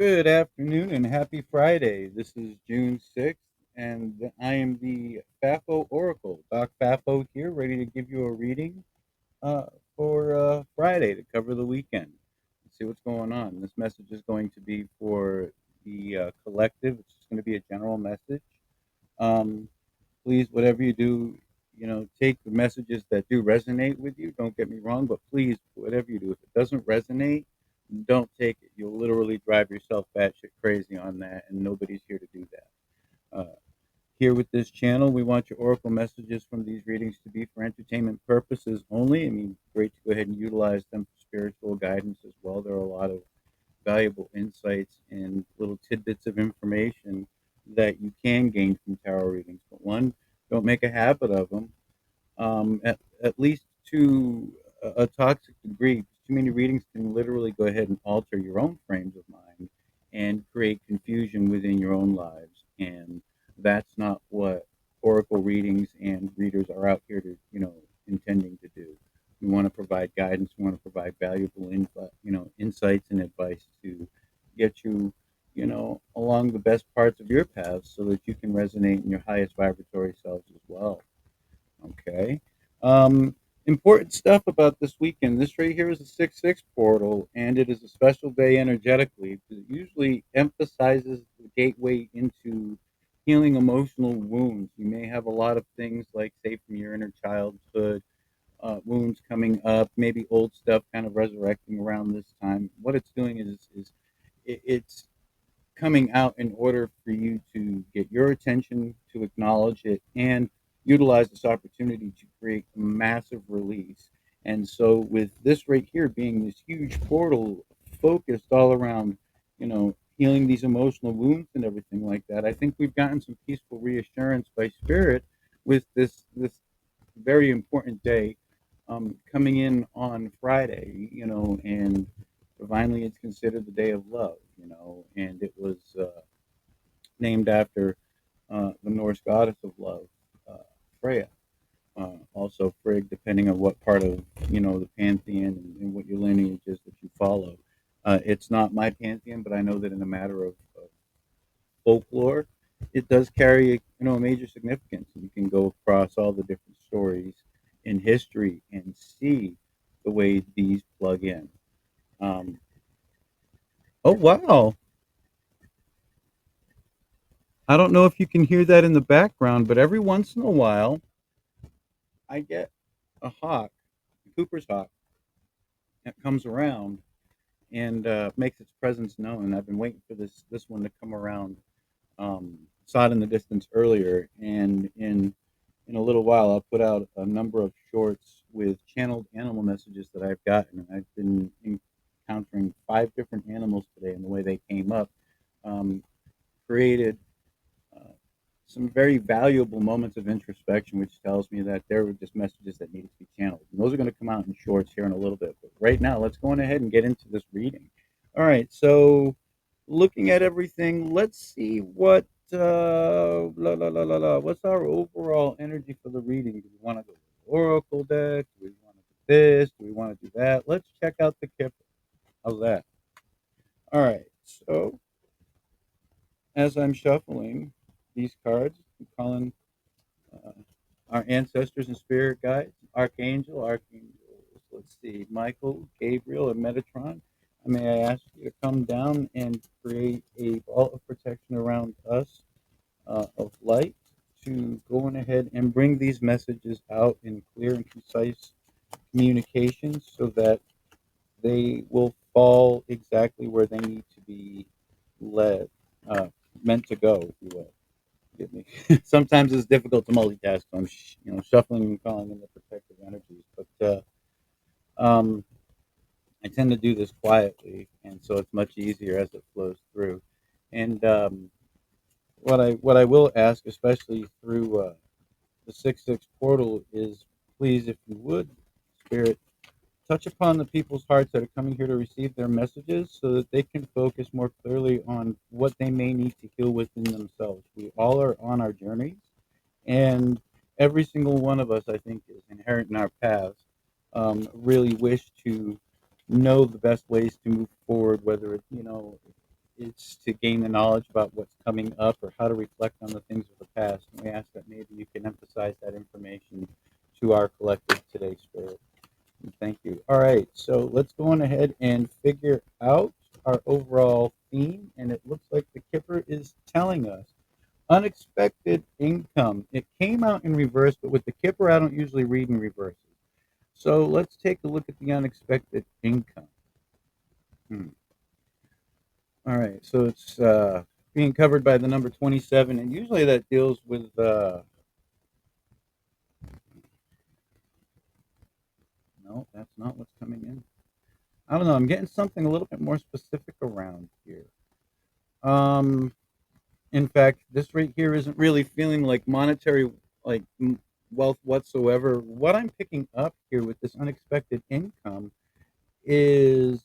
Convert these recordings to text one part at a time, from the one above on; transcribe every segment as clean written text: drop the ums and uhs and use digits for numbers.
Good afternoon and happy Friday. This is June 6th, and I am the FAFO Oracle. Doc FAFO here, ready to give you a reading uh, for Friday to cover the weekend. Let's see what's going on. This message is going to be for the collective. It's just going to be a general message. Um, Please, whatever you do, take the messages that do resonate with you. Don't get me wrong, but please, whatever you do, if it doesn't resonate, don't take it. You'll literally drive yourself batshit crazy on that, and nobody's here to do that. Here with this channel, we want your oracle messages from these readings to be for entertainment purposes only. I mean, great to go ahead and utilize them for spiritual guidance as well. There are a lot of valuable insights and little tidbits of information that you can gain from tarot readings. But one, don't make a habit of them, at least to a toxic degree. Too many readings can literally go ahead and alter your own frames of mind and create confusion within your own lives. And that's not what oracle readings and readers are out here to, intending to do. We want to provide guidance. We want to provide valuable, insights and advice to get you, along the best parts of your path so that you can resonate in your highest vibratory selves as well. Okay. Important stuff about this weekend. This right here is a 6-6 portal, and it is a special day energetically because it usually emphasizes the gateway into healing emotional wounds. You may have a lot of things like, say, from your inner childhood, wounds coming up, maybe old stuff kind of resurrecting around this time. What it's doing is it's coming out in order for you to get your attention, to acknowledge it, and utilize this opportunity to create a massive release. And so, with this right here being this huge portal focused all around, healing these emotional wounds and everything like that, I think we've gotten some peaceful reassurance by spirit with this very important day coming in on Friday, and divinely it's considered the day of love, and it was named after the Norse goddess of love, uh, Freya. Also Frigg, depending on what part of the pantheon and what your lineage is that you follow. It's not my pantheon, but I know that in a matter of folklore, it does carry a major significance. You can go across all the different stories in history and see the way these plug in. Um, oh wow! I don't know if you can hear that in the background, but every once in a while, I get a hawk, a Cooper's hawk, that comes around and makes its presence known. I've been waiting for this one to come around. Saw it in the distance earlier, and in a little while, I'll put out a number of shorts with channeled animal messages that I've gotten. And I've been encountering 5 different animals today, and the way they came up um, created uh, some very valuable moments of introspection, which tells me that there were just messages that needed to be channeled. And those are going to come out in shorts here in a little bit. But right now, let's go on ahead and get into this reading. All right, so looking at everything, let's see what what's our overall energy for the reading. Do we want to go to the oracle deck? Do we want to do this? Do we want to do that? Let's check out the Kipper. How's that? All right, so as I'm shuffling these cards, I'm calling uh, our ancestors and spirit guides, archangels. Let's see, Michael, Gabriel, and Metatron. May I ask you to come down and create a ball of protection around us of light to go on ahead and bring these messages out in clear and concise communications so that they will fall exactly where they need to be led, uh, meant to go, if you will. Get me. Sometimes it's difficult to multitask. So I'm, shuffling and calling in the protective energies, but I tend to do this quietly, and so it's much easier as it flows through. And what I will ask, especially through the 6-6 portal, is please, if you would, Spirit, touch upon the people's hearts that are coming here to receive their messages so that they can focus more clearly on what they may need to heal within themselves. We all are on our journeys, and every single one of us, I think, is inherent in our paths. Really wish to know the best ways to move forward, whether it it's to gain the knowledge about what's coming up or how to reflect on the things of the past. And we ask that maybe you can emphasize that information to our collective today, Spirit. And thank you. All right, so let's go on ahead and figure out our overall theme. And it looks like the Kipper is telling us unexpected income. It came out in reverse, but with the Kipper, I don't usually read in reverses. So let's take a look at the unexpected income. Hmm. All right, so it's being covered by the number 27, and usually that deals with. No, that's not what's coming in. I don't know. I'm getting something a little bit more specific around here. Um, in fact, this right here isn't really feeling like monetary like wealth whatsoever. What I'm picking up here with this unexpected income is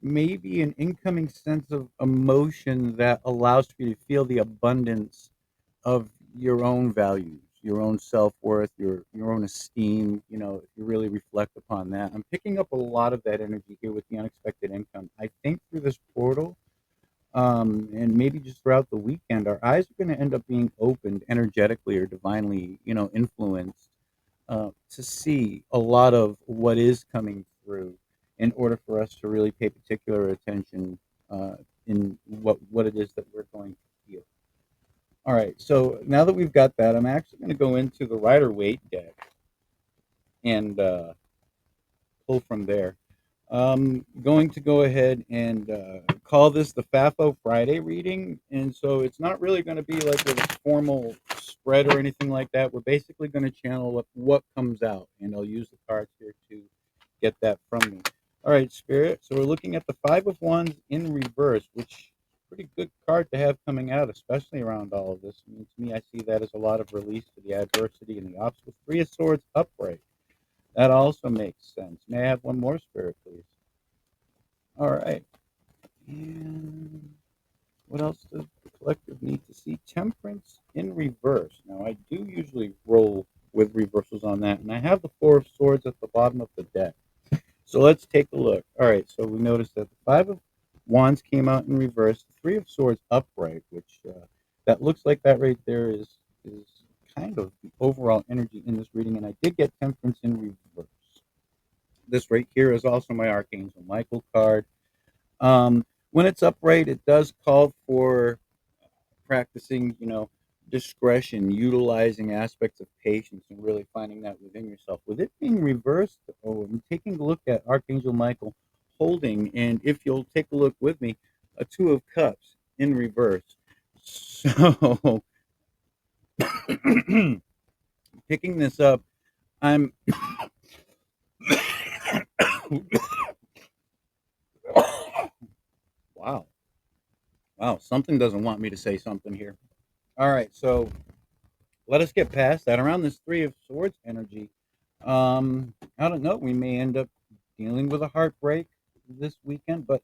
maybe an incoming sense of emotion that allows for you to feel the abundance of your own values, your own self-worth, your own esteem, if you really reflect upon that. I'm picking up a lot of that energy here with the unexpected income. I think through this portal, and maybe just throughout the weekend, our eyes are going to end up being opened energetically or divinely, influenced to see a lot of what is coming through in order for us to really pay particular attention in what it is that we're going to feel. All right, so now that we've got that, I'm actually going to go into the Rider Waite deck and pull from there. I'm going to go ahead and call this the FAFO Friday reading. And so it's not really going to be like with a formal spread or anything like that. We're basically going to channel what comes out, and I'll use the cards here to get that from me. All right, Spirit. So we're looking at the Five of Wands in reverse, which is a pretty good card to have coming out, especially around all of this. I mean, to me, I see that as a lot of release to the adversity and the obstacles. Three of Swords upright. That also makes sense. May I have one more, Spirit, please? All right. And what else does the collective need to see? Temperance in reverse. Now, I do usually roll with reversals on that, and I have the Four of Swords at the bottom of the deck. So let's take a look. All right, so we noticed that the Five of Wands came out in reverse, the Three of Swords upright, which that looks like that right there is kind of the overall energy in this reading, and I did get Temperance in reverse. This right here is also my Archangel Michael card. When it's upright, it does call for practicing, discretion, utilizing aspects of patience, and really finding that within yourself. With it being reversed, I'm taking a look at Archangel Michael holding, and if you'll take a look with me, a Two of Cups in reverse. So, picking this up, I'm. Wow. Wow. Something doesn't want me to say something here. All right. So, let us get past that. Around this Three of Swords energy, I don't know. We may end up dealing with a heartbreak this weekend, but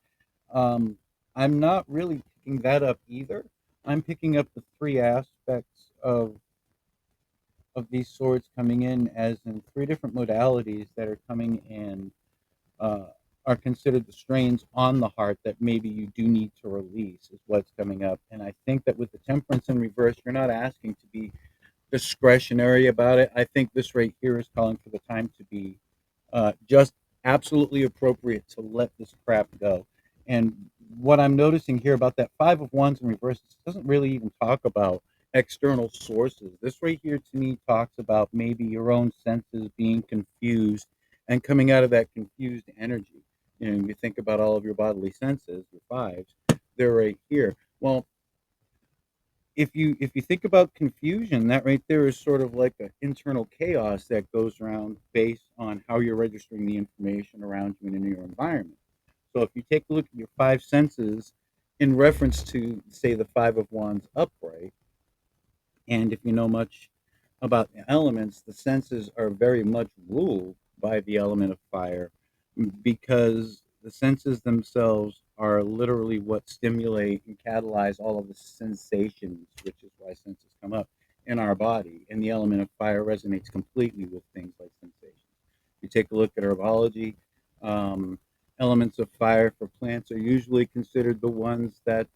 I'm not really picking that up either. I'm picking up the three aspects of these swords coming in as in three different modalities that are coming in uh, are considered the strains on the heart that maybe you do need to release is what's coming up. And I think that with the temperance in reverse, you're not asking to be discretionary about it. I think this right here is calling for the time to be just absolutely appropriate to let this crap go. And what I'm noticing here about that Five of Wands in reverse doesn't really even talk about external sources. This right here to me talks about maybe your own senses being confused and coming out of that confused energy. You think about all of your bodily senses, your fives, they're right here. Well, if you think about confusion, that right there is sort of like an internal chaos that goes around based on how you're registering the information around you and in your environment. So if you take a look at your five senses in reference to, say, the Five of Wands upright, and if you know much about the elements, the senses are very much ruled by the element of fire because the senses themselves are literally what stimulate and catalyze all of the sensations, which is why senses come up in our body. And the element of fire resonates completely with things like sensations. You take a look at herbology, um, elements of fire for plants are usually considered the ones that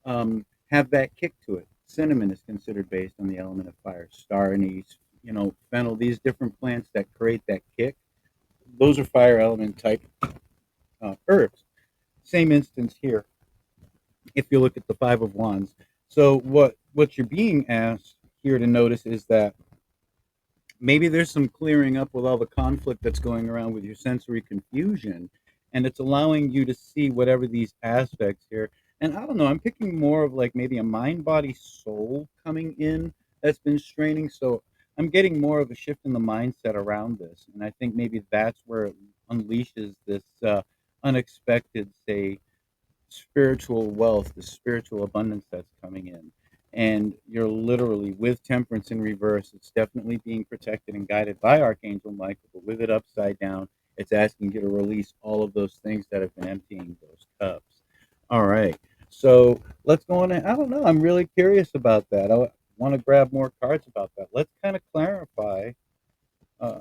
have that kick to it. Cinnamon is considered based on the element of fire. Star anise, fennel, these different plants that create that kick, those are fire element type herbs. Same instance here if you look at the Five of Wands. So what you're being asked here to notice is that maybe there's some clearing up with all the conflict that's going around with your sensory confusion, and it's allowing you to see whatever these aspects here. And I don't know, I'm picking more of like maybe a mind body soul coming in that's been straining. So I'm getting more of a shift in the mindset around this, and I think maybe that's where it unleashes this unexpected, say, spiritual wealth, the spiritual abundance that's coming in. And you're literally with temperance in reverse. It's definitely being protected and guided by Archangel Michael, but with it upside down, it's asking you to release all of those things that have been emptying those cups. All right. So let's go on. I don't know. I'm really curious about that. I want to grab more cards about that. Let's kind of clarify uh,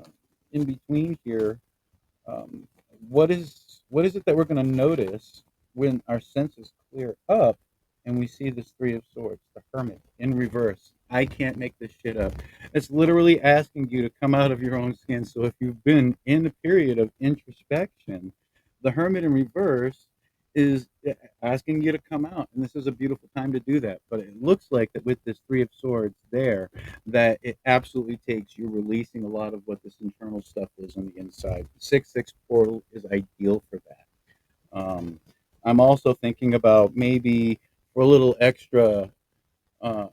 in between here um, what is it that we're going to notice when our senses clear up and we see this Three of Swords, the Hermit, in reverse? I can't make this shit up. It's literally asking you to come out of your own skin. So if you've been in a period of introspection, the Hermit in reverse is asking you to come out, and this is a beautiful time to do that. But it looks like that with this Three of Swords there, that it absolutely takes you releasing a lot of what this internal stuff is on the inside. The 6-6 portal is ideal for that. I'm also thinking about maybe for a little extra uh,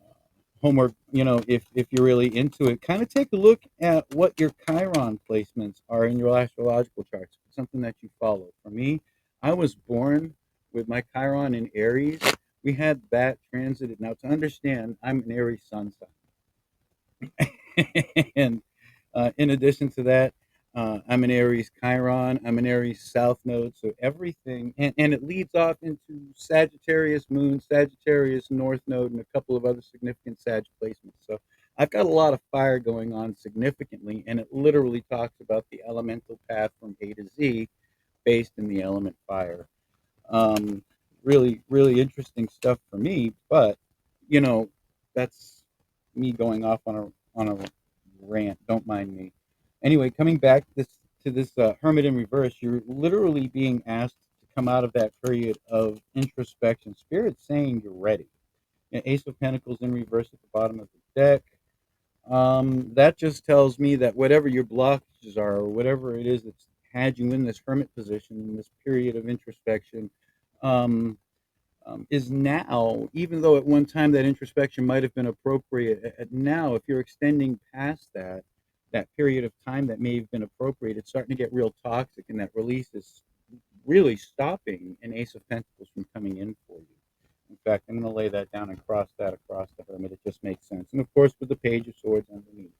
homework, if you're really into it, kind of take a look at what your Chiron placements are in your astrological charts, something that you follow. For me, I was born with my Chiron in Aries. We had that transited. Now, to understand, I'm an Aries sun sign. And in addition to that, I'm an Aries Chiron. I'm an Aries South Node. So everything, and it leads off into Sagittarius Moon, Sagittarius North Node, and a couple of other significant Sag placements. So I've got a lot of fire going on significantly, and it literally talks about the elemental path from A to Z based in the element fire. Um, really, really interesting stuff for me, but you know, that's me going off on a rant. Don't mind me. Anyway, coming back to this hermit in reverse, you're literally being asked to come out of that period of introspection. Spirit's saying you're ready. And Ace of Pentacles in reverse at the bottom of the deck. That just tells me that whatever your blockages are, or whatever it is that's had you in this hermit position, in this period of introspection, um, is now, even though at one time that introspection might have been appropriate, now, if you're extending past that period of time that may have been appropriate, it's starting to get real toxic, and that release is really stopping an Ace of Pentacles from coming in for you. In fact, I'm going to lay that down and cross that across the Hermit. It just makes sense. And of course, with the Page of Swords underneath.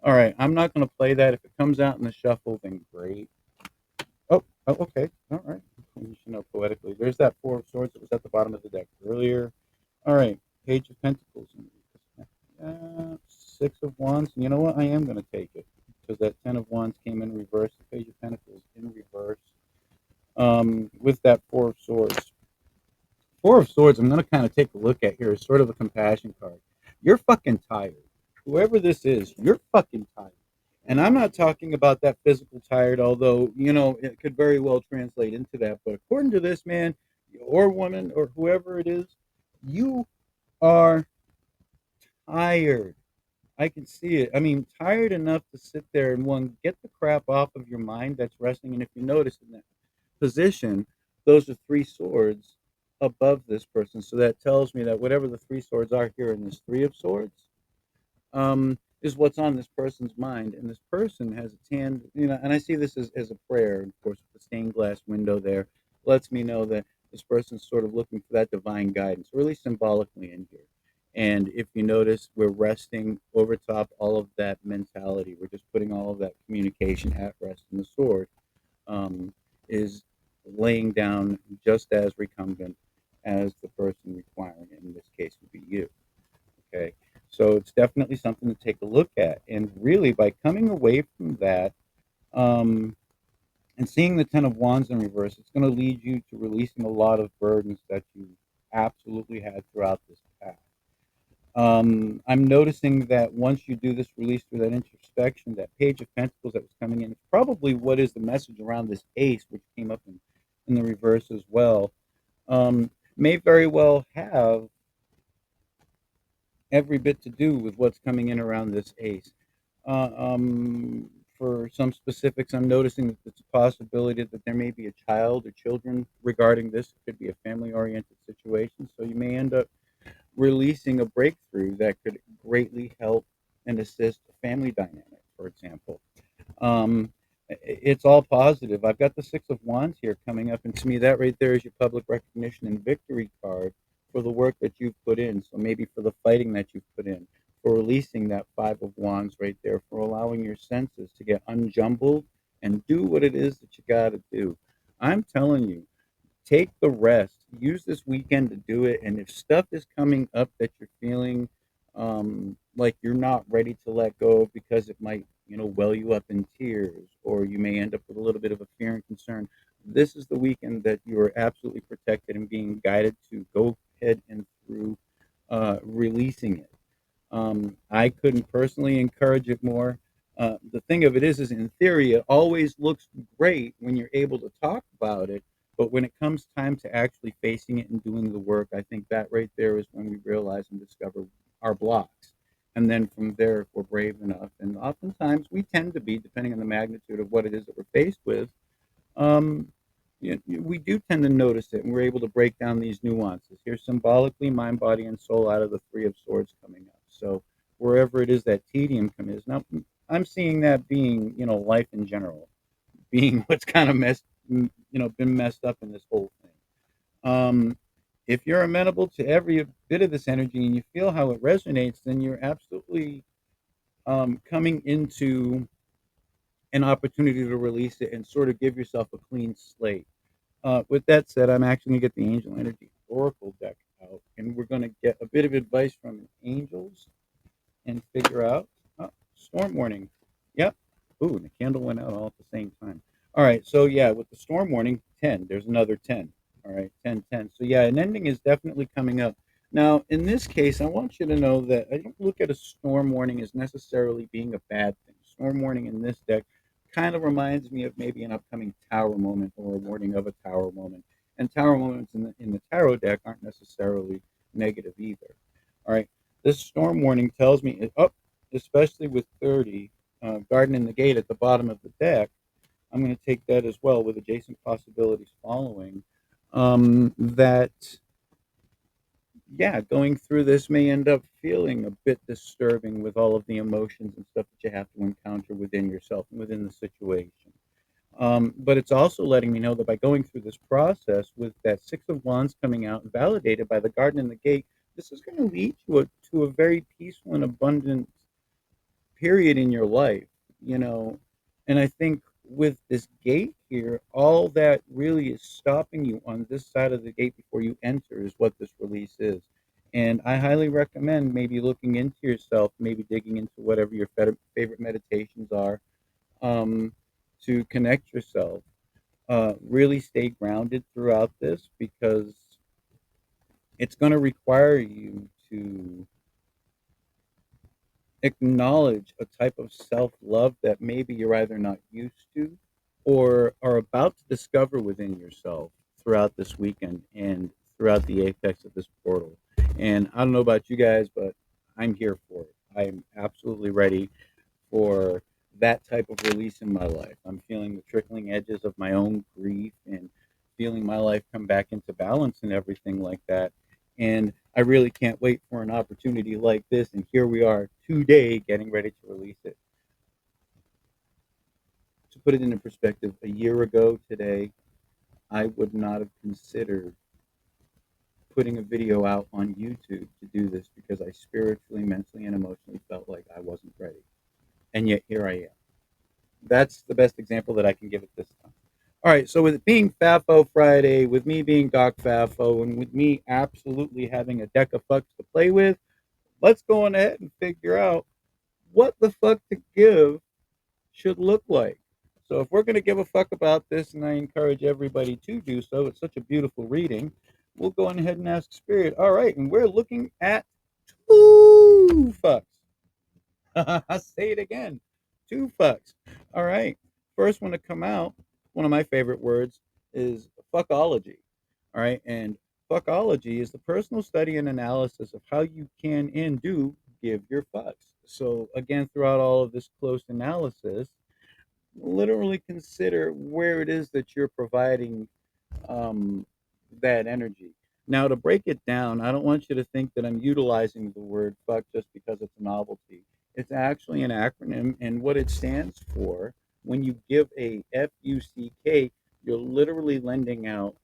All right, I'm not going to play that. If it comes out in the shuffle, then great. Oh, okay. All right. You should know poetically. There's that Four of Swords that was at the bottom of the deck earlier. All right, Page of Pentacles. Six of Wands. You know what? I am going to take it because that Ten of Wands came in reverse. The Page of Pentacles in reverse. With that Four of Swords. Four of Swords, I'm going to kind of take a look at here as sort of a compassion card. You're fucking tired. Whoever this is, you're fucking tired. And I'm not talking about that physical tired, although, it could very well translate into that. But according to this man or woman or whoever it is, you are tired. I can see it. I mean, tired enough to sit there and one, get the crap off of your mind that's resting. And if you notice in that position, those are three swords above this person. So that tells me that whatever the three swords are here in this Three of Swords, is what's on this person's mind. And this person has its hand, and I see this as a prayer. Of course, the stained glass window there lets me know that this person's sort of looking for that divine guidance, really symbolically in here. And if you notice, we're resting over top all of that mentality. We're just putting all of that communication at rest. And the sword is laying down just as recumbent as the person requiring it. In this case, would be you. Okay. So it's definitely something to take a look at. And really, by coming away from that, um, And seeing the Ten of Wands in reverse, it's going to lead you to releasing a lot of burdens that you absolutely had throughout this path. I'm noticing that once you do this release through that introspection, that Page of Pentacles that was coming in, it's probably what is the message around this Ace, which came up in the reverse as well, may very well have every bit to do with what's coming in around this Ace. Uh, um, for some specifics, I'm noticing that it's a possibility that there may be a child or children regarding this. It could be a family oriented situation. So you may end up releasing a breakthrough that could greatly help and assist a family dynamic, for example. Um, it's all positive. I've got the Six of Wands here coming up, and to me, that right there is your public recognition and victory card for the work that you've put in. So maybe for the fighting that you've put in, for releasing that Five of Wands right there, for allowing your senses to get unjumbled and do what it is that you got to do. I'm telling you, take the rest. Use this weekend to do it. And if stuff is coming up that you're feeling like you're not ready to let go of because it might, well you up in tears, or you may end up with a little bit of a fear and concern, this is the weekend that you are absolutely protected and being guided to go ahead and through releasing it. I couldn't personally encourage it more. The thing of it is in theory, it always looks great when you're able to talk about it. But when it comes time to actually facing it and doing the work, I think that right there is when we realize and discover our blocks. And then from there, if we're brave enough, and oftentimes we tend to be, depending on the magnitude of what it is that we're faced with, um, we do tend to notice it, and we're able to break down these nuances. Here, symbolically, mind, body, and soul out of the Three of Swords coming up. So wherever it is that tedium comes is now, I'm seeing that being, life in general, being what's kind of been messed up in this whole thing. If you're amenable to every bit of this energy and you feel how it resonates, then you're absolutely coming into an opportunity to release it and sort of give yourself a clean slate. With that said, I'm actually going to get the Angel Energy Oracle deck out, and we're going to get a bit of advice from angels and figure out storm warning. Yep. Ooh, and the candle went out all at the same time. All right. So, yeah, with the storm warning, 10, there's another 10. All right. 10, 10. So, yeah, an ending is definitely coming up. Now, in this case, I want you to know that I don't look at a storm warning as necessarily being a bad thing. Storm warning in this deck kind of reminds me of maybe an upcoming tower moment or a warning of a tower moment. And tower moments in the tarot deck aren't necessarily negative either. All right. This storm warning tells me, especially with 30, Garden in the Gate at the bottom of the deck. I'm going to take that as well with adjacent possibilities following. That, yeah, going through this may end up feeling a bit disturbing with all of the emotions and stuff that you have to encounter within yourself and within the situation. But it's also letting me know that by going through this process with that Six of Wands coming out and validated by the Garden in the Gate, this is going to lead to a very peaceful and abundant period in your life, you know. And I think with this gate here, all that really is stopping you on this side of the gate before you enter is what this release is. And I highly recommend maybe looking into yourself, maybe digging into whatever your favorite meditations are, um, to connect yourself. Really stay grounded throughout this because it's going to require you to acknowledge a type of self love that maybe you're either not used to or are about to discover within yourself throughout this weekend and throughout the apex of this portal. And I don't know about you guys, but I'm here for it. I'm absolutely ready for that type of release in my life. I'm feeling the trickling edges of my own grief and feeling my life come back into balance and everything like that. And I really can't wait for an opportunity like this. And here we are today getting ready to release it. To put it into perspective, a year ago today, I would not have considered putting a video out on YouTube to do this because I spiritually, mentally, and emotionally felt like I wasn't ready. And yet here I am. That's the best example that I can give at this time. All right, so with it being FAFO Friday, with me being Doc FAFO, and with me absolutely having a deck of fucks to play with, let's go on ahead and figure out what the fuck to give should look like. So if we're going to give a fuck about this, and I encourage everybody to do so, it's such a beautiful reading. We'll go on ahead and ask Spirit. All right, and we're looking at two fucks. I'll say it again. Two fucks. All right. First one to come out, one of my favorite words is fuckology. All right. And fuckology is the personal study and analysis of how you can and do give your fucks. So, again, throughout all of this close analysis, literally consider where it is that you're providing um, that energy. Now, to break it down, I don't want you to think that I'm utilizing the word fuck just because it's a novelty. It's actually an acronym, and what it stands for, when you give a FUCK, you're literally lending out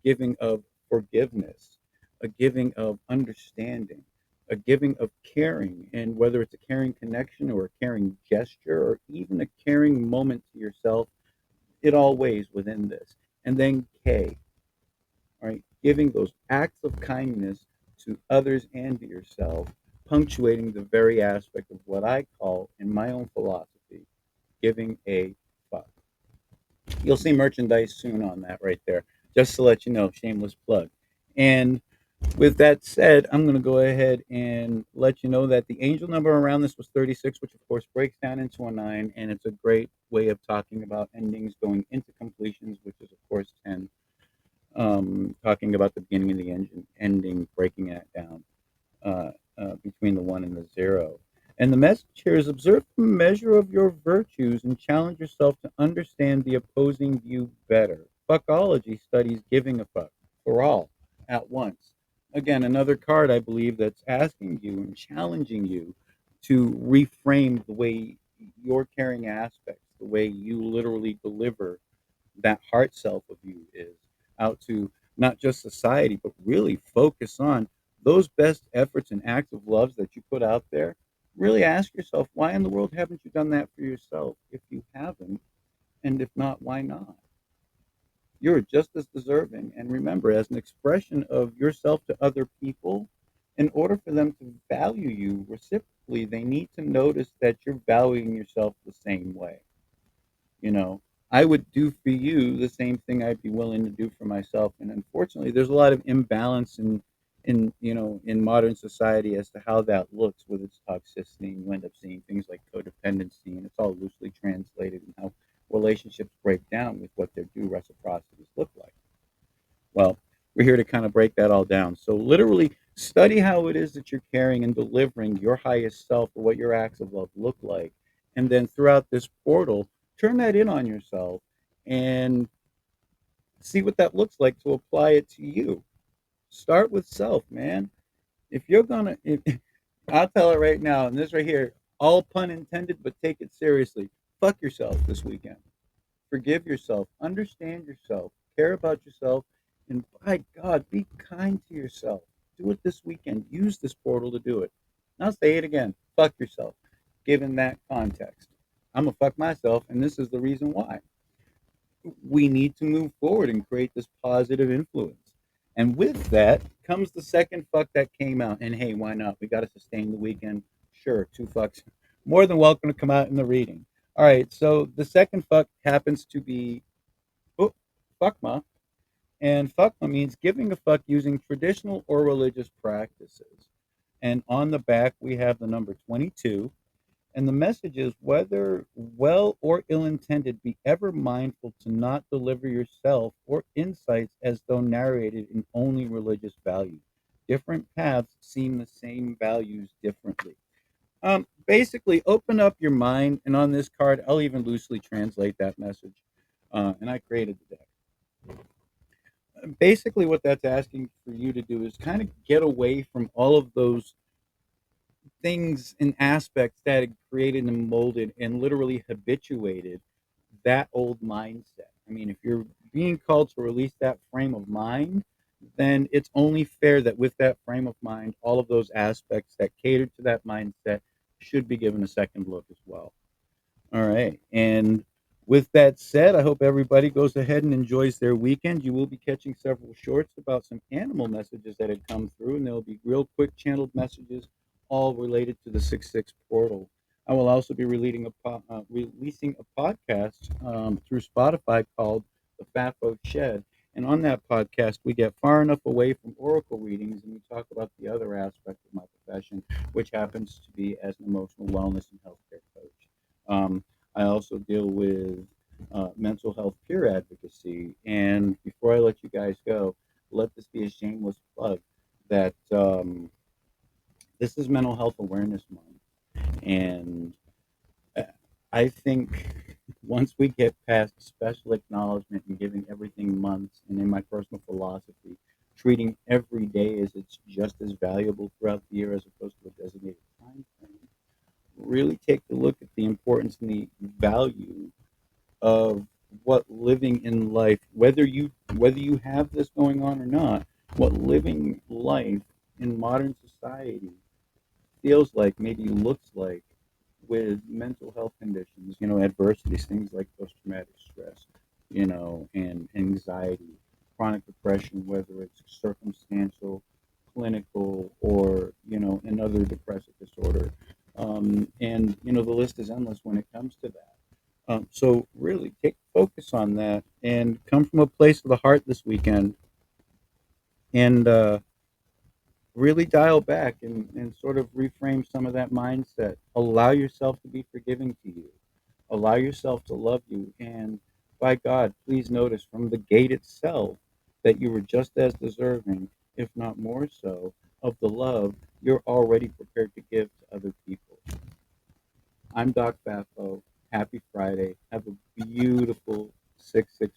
giving of forgiveness, a giving of understanding, a giving of caring, and whether it's a caring connection or a caring gesture or even a caring moment to yourself, it all weighs within this. And then K, all right, giving those acts of kindness to others and to yourself, punctuating the very aspect of what I call, in my own philosophy, giving a fuck. You'll see merchandise soon on that right there, just to let you know, shameless plug. And with that said, I'm going to go ahead and let you know that the angel number around this was 36, which of course breaks down into a 9, and it's a great way of talking about endings going into completions, which is of course 10. Talking about the beginning and the ending, breaking it down between the 1 and the 0. And the message here is observe the measure of your virtues and challenge yourself to understand the opposing view better. Fuckology studies giving a fuck for all at once. Again, another card I believe that's asking you and challenging you to reframe the way your caring aspects, the way you literally deliver that heart self of you is out to not just society, but really focus on those best efforts and acts of loves that you put out there. Really ask yourself, why in the world haven't you done that for yourself if you haven't? And if not, why not? You're just as deserving. And remember, as an expression of yourself to other people, in order for them to value you reciprocally, they need to notice that you're valuing yourself the same way. You know, I would do for you the same thing I'd be willing to do for myself. And unfortunately, there's a lot of imbalance in modern society as to how that looks with its toxicity. And you end up seeing things like codependency, and it's all loosely translated and how relationships break down with what their due reciprocities look like. Well, we're here to kind of break that all down. So literally study how it is that you're carrying and delivering your highest self, or what your acts of love look like. And then throughout this portal, turn that in on yourself and see what that looks like to apply it to you. Start with self, man. If you're gonna, if, I'll tell it right now, and this right here, all pun intended, but take it seriously. Fuck yourself this weekend. Forgive yourself, understand yourself, care about yourself, and by God, be kind to yourself. Do it this weekend. Use this portal to do it. I'll say it again. Fuck yourself, given that context. I'm going to fuck myself, and this is the reason why. We need to move forward and create this positive influence. And with that comes the second fuck that came out. And hey, why not? We got to sustain the weekend. Sure, two fucks. More than welcome to come out in the reading. All right, so the second fuck happens to be oh, fuckma. And fuckma means giving a fuck using traditional or religious practices. And on the back, we have the number 22. And the message is whether well or ill intended, be ever mindful to not deliver yourself or insights as though narrated in only religious value. Different paths seem the same values differently. Basically, open up your mind, and on this card, I'll even loosely translate that message. And I created the deck. Basically, what that's asking for you to do is kind of get away from all of those things and aspects that had created and molded and literally habituated that old mindset. I mean, if you're being called to release that frame of mind, then it's only fair that with that frame of mind, all of those aspects that cater to that mindset should be given a second look as well. All right. And with that said, I hope everybody goes ahead and enjoys their weekend. You will be catching several shorts about some animal messages that had come through, and there'll be real quick channeled messages all related to the 6-6 portal. I will also be releasing a podcast through Spotify called the FAFO Shed. And on that podcast, we get far enough away from oracle readings and we talk about the other aspect of my profession, which happens to be as an emotional wellness and healthcare coach. I also deal with mental health peer advocacy. And before I let you guys go, let this be a shameless plug that this is Mental Health Awareness Month. And uh, I think once we get past special acknowledgement and giving everything months, and in my personal philosophy, treating every day as it's just as valuable throughout the year as opposed to a designated time frame, really take a look at the importance and the value of what living in life, whether you have this going on or not, what living life in modern society feels like, maybe looks like, with mental health conditions, adversities, things like post-traumatic stress, and anxiety, chronic depression, whether it's circumstantial, clinical, or, another depressive disorder. And the list is endless when it comes to that. So really take focus on that and come from a place of the heart this weekend and really dial back and sort of reframe some of that mindset. Allow yourself to be forgiving to you. Allow yourself to love you. And by God, please notice from the gate itself that you were just as deserving, if not more so, of the love you're already prepared to give to other people. I'm Doc Baffo. Happy Friday. Have a beautiful 6/6